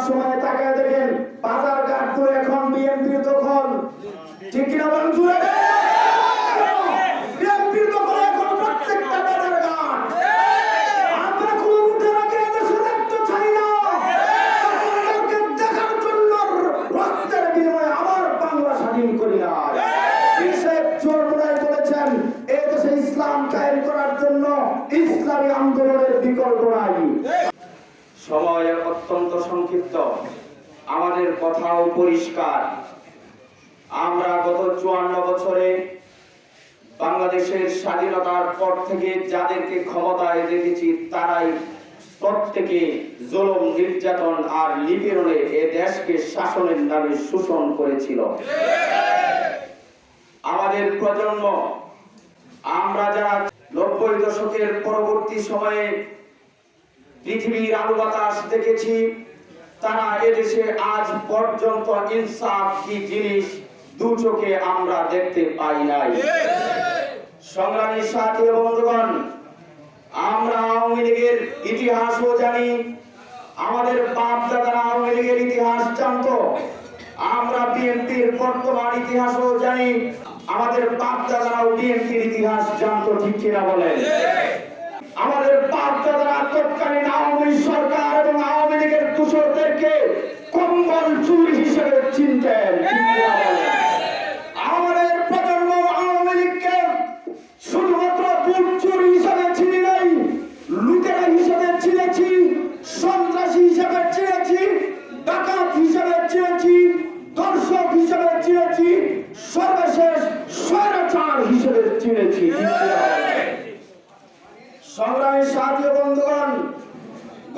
সময়ে তাকায় দেখেন বাজার ঘাটগুলো এখন বিএনপির দখল, ঠিক কিনা বলেন? বিএনপির দখল এখন প্রত্যেকটা বাজার ঘাট। আমরা কোন মুঠের আগে দেশে দেখতে চাই না, আপনাদেরকে দেখার জন্য রক্তের বিনিময়ে আমার বাংলা স্বাধীন করি না। বলেছেন এই দেশে ইসলাম কায়েম করার জন্য ইসলামী আন্দোলনের বিকল্প নাই। সময় অত্যন্ত সংক্ষিপ্ত, আমাদের কথাও পরিষ্কার। আমরা গত 54 বছরে বাংলাদেশের স্বাধীনতার পর থেকে যাদেরকে ক্ষমতায় রেখেছি তারাই প্রত্যেকে জুলুম, নির্যাতন আর নিপীড়নে এ দেশকে শাসনের নামে শোষণ করেছিল। আমাদের প্রজন্ম, আমরা যারা 90 দশকের পরবর্তী সময়ে পৃথিবীর আলো বাতাস দেখেছি, তারা এদেশে আজ পর্যন্ত ইনসাফ কি জিনিস দু চোখে আমরা দেখতে পাই নাই। সংগ্রামী সাথী ও বন্ধুগণ, আমরা আওয়ামী লীগের ইতিহাসও জানি, আমাদের বাপ দাদারা আওয়ামী লীগের ইতিহাস জানতো। আমরা বিএনপির বর্তমান ইতিহাসও জানি, আমাদের বাপ দাদারাও বিএনপির ইতিহাস জানতো, ঠিক কিনা বলেন? আমাদের বাপ দাদারা তৎকালীন আওয়ামী সরকার এবং আওয়ামী লীগের দূষরদেরকে কম্বল চুর হিসেবে চিনতেন, ঠিক কিনা বলেন? আমাদের প্রজন্ম আওয়ামী লীগকে শুধুমাত্র বুট চুর হিসেবে চিনি নাই, লুটেরা হিসেবে চিনেছি, সন্ত্রাসী হিসেবে চিনেছি, ডাকাত হিসেবে চিনেছি, দর্শক হিসেবে চিনেছি, সর্বশেষ স্বৈরাচার হিসেবে চিনেছি। সংগ্রামী সাথী ও বন্ধুগণ,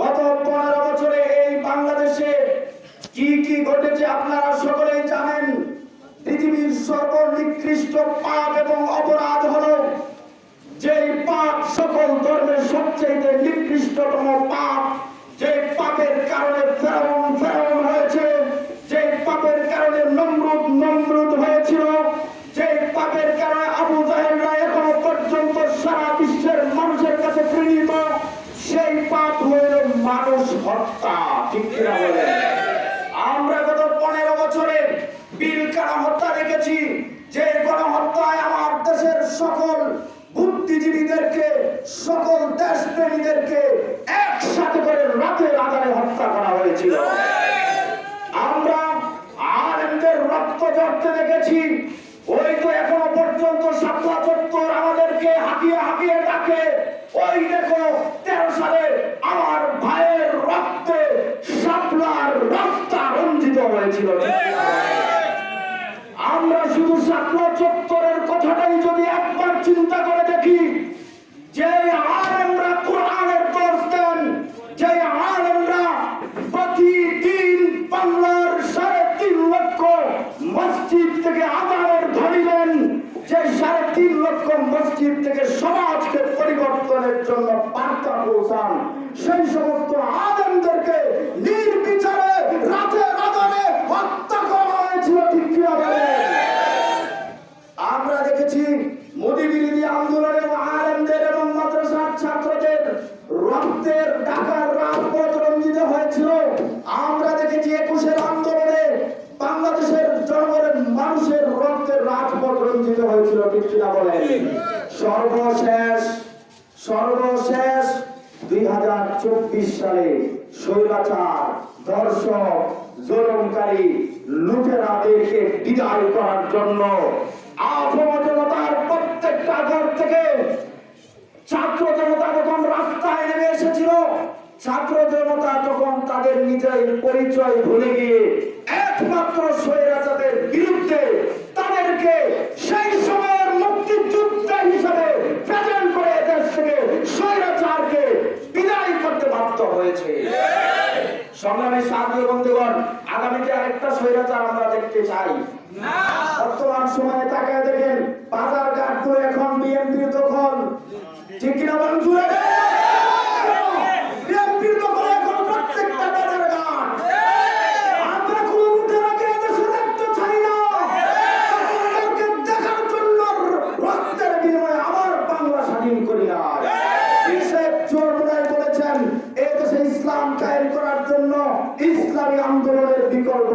গত 15 বছরে এই বাংলাদেশে কি কি ঘটেছে আপনারা সকলেই জানেন। পৃথিবীর সর্বনিকৃষ্ট পাপ এবং অপরাধ হলো যে পাপ সকল ধর্মের সবচেয়ে নিকৃষ্টতম পাপ, যে পাপের কারণে ফেরাউন হয়েছে, যে পাপের কারণে নমরুদ হয়েছিল, যে পাপের কারণে আবু জাহেলরা এখনো পর্যন্ত সারা বিশ্বের মানুষের কাছে ঘৃণিত, সেই পাপ হলো মানুষ হত্যা, ঠিক কিনা বলেন? আমরা গত 15 বছরে পিলখানা হত্যা দেখেছি, যে গণহত্যায় আমার দেশের সকল বুদ্ধিজীবীদেরকে, সকল দেশপ্রেমীদেরকে একসাথে করে রাতের আধারে হত্যা করা হয়েছিল। আমরা আলেমদের রক্ত ঝরতে দেখেছি, ওই তো এখনো পর্যন্ত শাপলা চত্বর আমাদেরকে হাঁকিয়ে ডাকে, ওই দেখো 13 সালে আমার ভাইয়ের রক্তে শাপলার রাস্তা রঞ্জিত হয়েছিল। আমরা শুধু শাপলা চত্বরের কথাটাই যদি একবার চিন্তা করে দেখি, যে আলেমরা কোরআনের দর্শ দেন, যে আলেমরা প্রতিদিন বাংলার 3.5 লক্ষ মসজিদ থেকে আযানের ধ্বনি দেন, যে 3.5 লক্ষ মসজিদ থেকে সমাজকে পরিবর্তনের জন্য বার্তা পৌঁছান, সেই সমস্ত আলেমদেরকে নির্বিচারে রাতের আধারে হত্যা করা হয়েছিল, ঠিক কিনা বলেন? আমরা দেখেছি মোদী বিরোধী আন্দোলনে আলেমদের এবং মাদ্রাসার ছাত্রদের রক্তের ঢাকার রাজপথ রঞ্জিত হয়েছিল। আমরা দেখেছি 21-এর আন্দোলনে বাংলাদেশের জনগণের মানুষের রক্তের রাজপথ রঞ্জিত হয়েছিল, ঠিক কিনা বলেন? সর্বশেষ 2024 সালে স্বৈরাচার, দর্শক, জুলুমকারী লুটেরাদেরকে বিদায় করার জন্য আফম জনতার প্রত্যেকটা ঘর থেকে ছাত্র জনতা যখন রাস্তায় নেমে এসেছিল, ছাত্র জনতা তখন তাদের নিজের পরিচয় ভুলে গিয়ে একমাত্র স্বৈরাচারের বিরুদ্ধে তাদেরকে সেই সময়ের মুক্তিযোদ্ধা হিসেবে প্রেজেন্ট করে দেশ থেকে স্বৈরাচারকে বিদায় করতে বাধ্য হয়েছে। সংগ্রামী সাথী ও বন্ধুগণ, আগামীতে আরেকটা স্বৈরাচার আমরা দেখতে চাই না। বর্তমান সময়ে তাকায় দেখেন বাজার ঘাটগুলো এখন বিএনপির দখল, ঠিক কিনা বলেন? বিএনপির দখল এখন প্রত্যেকটা বাজার ঘাট। আমরা কোন মুঠের আগে দেশে দেখতে চাই না, আপনাদেরকে দেখার জন্য রক্তের বিনিময়ে আমার বাংলা স্বাধীন করি না। বলেছেন এই দেশে ইসলাম কায়েম করার জন্য ইসলাম ইসলামী আন্দোলনের বিকল্প